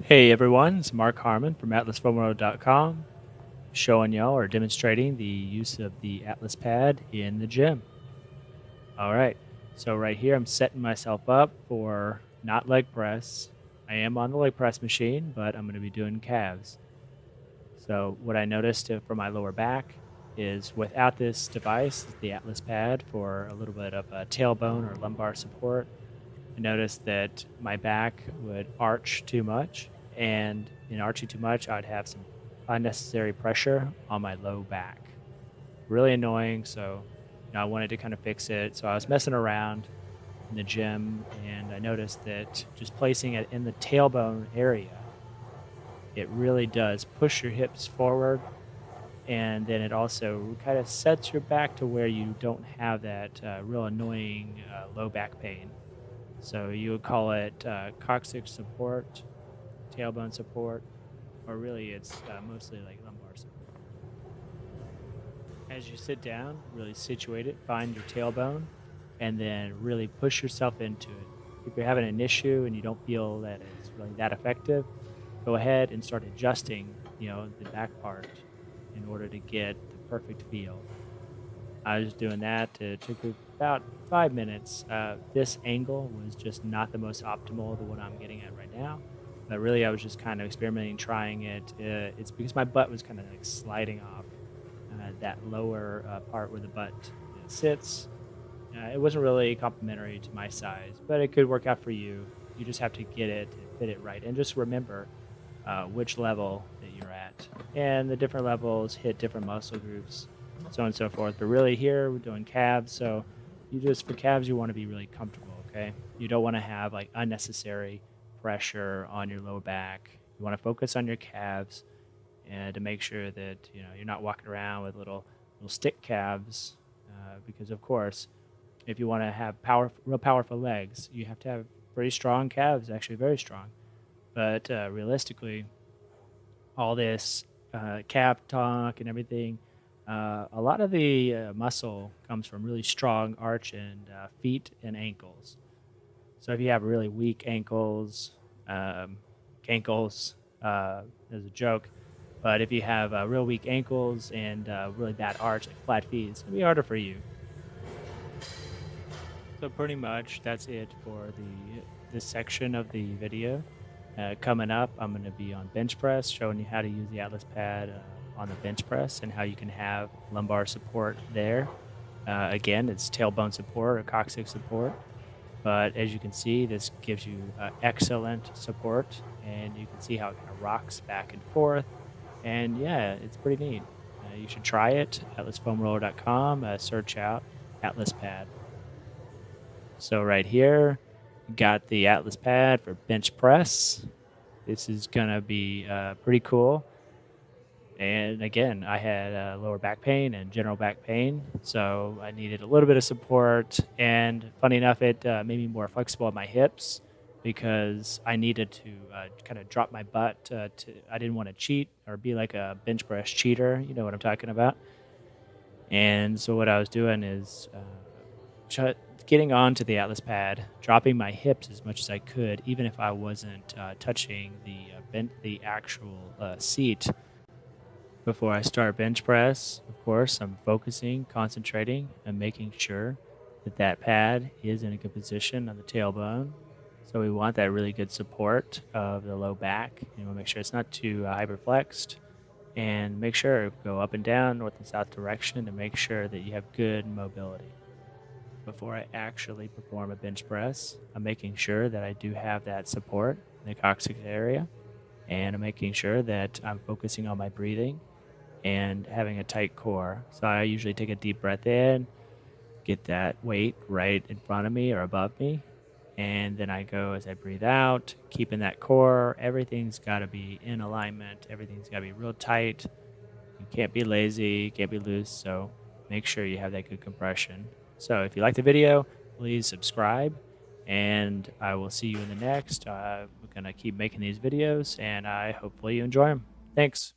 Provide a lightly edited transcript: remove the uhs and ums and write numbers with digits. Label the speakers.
Speaker 1: Hey everyone, it's Mark Harmon from AtlasFoamRoad.com, showing y'all or demonstrating the use of the Atlas pad in the gym. All right, so right here I'm setting myself up for not leg press. I am on the leg press machine, but I'm going to be doing calves. So what I noticed for my lower back is without this device, the Atlas pad for a little bit of a tailbone or lumbar support, I noticed that my back would arch too much, and in arching too much, I'd have some unnecessary pressure on my low back. Really annoying. So, I wanted to kind of fix it. So I was messing around in the gym, and I noticed that just placing it in the tailbone area, it really does push your hips forward, and then it also kind of sets your back to where you don't have that real annoying low back pain. So you would call it Coccyx Support, Tailbone Support, or really it's mostly like Lumbar Support. As you sit down, really situate it, find your tailbone, and then really push yourself into it. If you're having an issue and you don't feel that it's really that effective, go ahead and start adjusting, the back part in order to get the perfect feel. I was doing that. It took about 5 minutes. This angle was just not the most optimal to what I'm getting at right now. But really, I was just kind of experimenting, trying it. It's because my butt was kind of like sliding off that lower part where the butt sits. It wasn't really complimentary to my size, but it could work out for you. You just have to get it and fit it right. And just remember which level that you're at. And the different levels hit different muscle groups, so on and so forth. But really here we're doing calves. So for calves, you want to be really comfortable, okay? You don't want to have like unnecessary pressure on your lower back. You want to focus on your calves and to make sure that, you're not walking around with little stick calves because of course, if you want to have real powerful legs, you have to have pretty strong calves, actually very strong. But realistically, all this calf talk and everything, a lot of the muscle comes from really strong arch and feet and ankles. So if you have really weak um, ankles, there's a joke, but if you have real weak ankles and really bad arch, like flat feet, it's gonna be harder for you. So pretty much that's it for this section of the video. Coming up, I'm going to be on bench press, showing you how to use the Atlas pad on the bench press and how you can have lumbar support there. Again, it's tailbone support or coccyx support. But as you can see, this gives you excellent support, and you can see how it kind of rocks back and forth. And yeah, it's pretty neat. You should try it. AtlasFoamRoller.com. Search out Atlas pad. So right here, got the Atlas pad for bench press. This is gonna be pretty cool. And again, I had lower back pain and general back pain, so I needed a little bit of support. And funny enough, it made me more flexible on my hips because I needed to kind of drop my butt. I didn't want to cheat or be like a bench press cheater. You know what I'm talking about. And so what I was doing is getting onto the Atlas pad, dropping my hips as much as I could, even if I wasn't touching the actual seat. Before I start bench press, of course, I'm focusing, concentrating, and making sure that that pad is in a good position on the tailbone. So we want that really good support of the low back. You want to make sure it's not too hyperflexed, and make sure go up and down, north and south direction, to make sure that you have good mobility. Before I actually perform a bench press, I'm making sure that I do have that support in the coccyx area, and I'm making sure that I'm focusing on my breathing and having a tight core. So I usually take a deep breath in, get that weight right in front of me or above me, and then I go as I breathe out, keeping that core. Everything's got to be in alignment. Everything's got to be real tight. You can't be lazy, you can't be loose, so make sure you have that good compression. So if you like the video, please subscribe, and I will see you in the next. We're going to keep making these videos, and hopefully you enjoy them. Thanks.